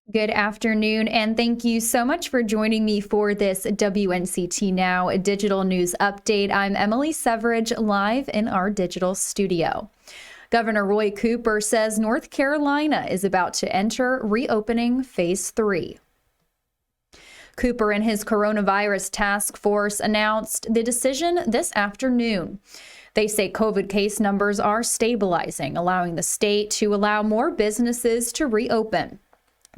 Good afternoon, and thank you so much for joining me for this WNCT Now digital news update. I'm Emily Severidge, live in our digital studio. Governor Roy Cooper says North Carolina is about to enter reopening phase 3. Cooper and his coronavirus task force announced the decision this afternoon. They say COVID case numbers are stabilizing, allowing the state to allow more businesses to reopen.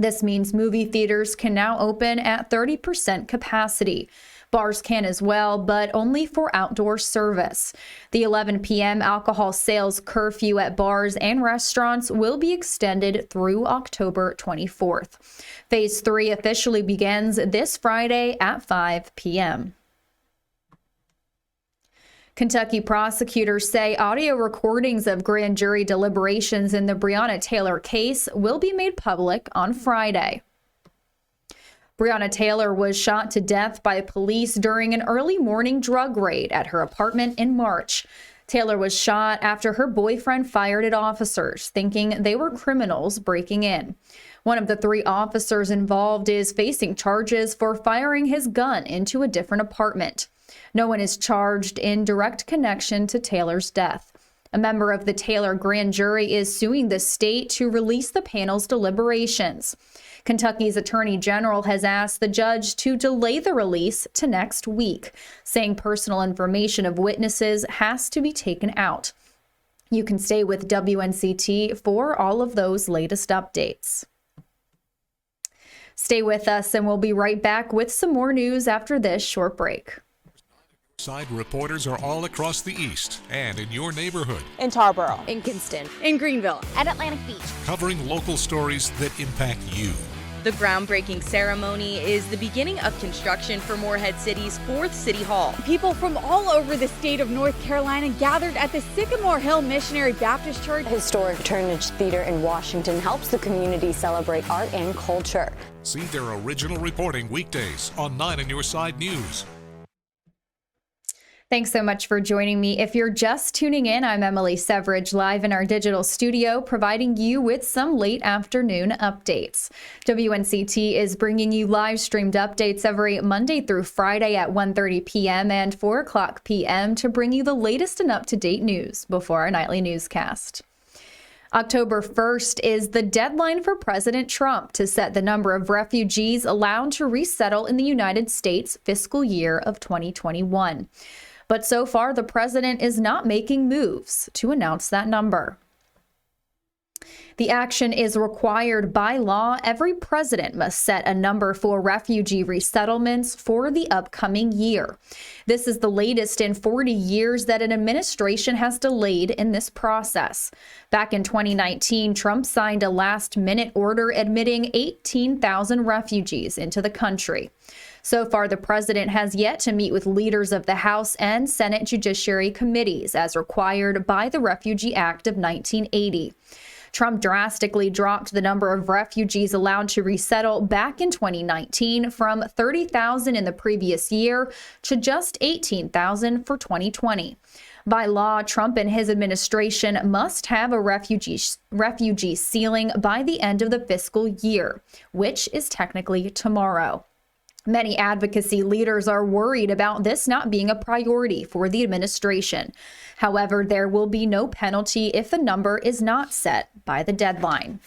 This means movie theaters can now open at 30% capacity. Bars can as well, but only for outdoor service. The 11 p.m. alcohol sales curfew at bars and restaurants will be extended through October 24th. Phase 3 officially begins this Friday at 5 p.m. Kentucky prosecutors say audio recordings of grand jury deliberations in the Breonna Taylor case will be made public on Friday. Breonna Taylor was shot to death by police during an early morning drug raid at her apartment in March. Taylor was shot after her boyfriend fired at officers, thinking they were criminals breaking in. One of the 3 officers involved is facing charges for firing his gun into a different apartment. No one is charged in direct connection to Taylor's death. A member of the Taylor grand jury is suing the state to release the panel's deliberations. Kentucky's attorney general has asked the judge to delay the release to next week, saying personal information of witnesses has to be taken out. You can stay with WNCT for all of those latest updates. Stay with us, and we'll be right back with some more news after this short break. Side reporters are all across the East and in your neighborhood. In Tarboro, in Kinston, in Greenville, at Atlantic Beach. Covering local stories that impact you. The groundbreaking ceremony is the beginning of construction for Morehead City's 4th City Hall. People from all over the state of North Carolina gathered at the Sycamore Hill Missionary Baptist Church. Historic Turnage Theater in Washington helps the community celebrate art and culture. See their original reporting weekdays on 9 on Your Side News. Thanks so much for joining me. If you're just tuning in, I'm Emily Severidge, live in our digital studio, providing you with some late afternoon updates. WNCT is bringing you live streamed updates every Monday through Friday at 1:30 p.m. and 4 o'clock p.m. to bring you the latest and up-to-date news before our nightly newscast. October 1st is the deadline for President Trump to set the number of refugees allowed to resettle in the United States fiscal year of 2021. But so far, the president is not making moves to announce that number. The action is required by law. Every president must set a number for refugee resettlements for the upcoming year. This is the latest in 40 years that an administration has delayed in this process. Back in 2019, Trump signed a last-minute order admitting 18,000 refugees into the country. So far, the president has yet to meet with leaders of the House and Senate Judiciary Committees as required by the Refugee Act of 1980. Trump drastically dropped the number of refugees allowed to resettle back in 2019 from 30,000 in the previous year to just 18,000 for 2020. By law, Trump and his administration must have a refugee ceiling by the end of the fiscal year, which is technically tomorrow. Many advocacy leaders are worried about this not being a priority for the administration. However, there will be no penalty if the number is not set by the deadline.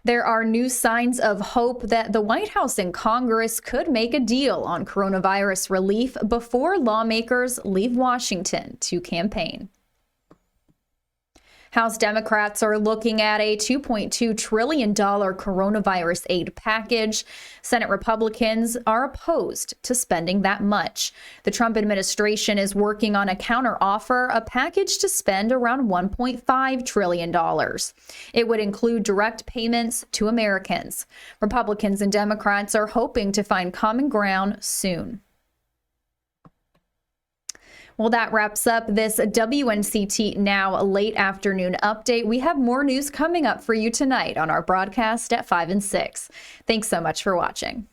There are new signs of hope that the White House and Congress could make a deal on coronavirus relief before lawmakers leave Washington to campaign. House Democrats are looking at a $2.2 trillion coronavirus aid package. Senate Republicans are opposed to spending that much. The Trump administration is working on a counteroffer, a package to spend around $1.5 trillion. It would include direct payments to Americans. Republicans and Democrats are hoping to find common ground soon. Well, that wraps up this WNCT Now late afternoon update. We have more news coming up for you tonight on our broadcast at 5 and 6. Thanks so much for watching.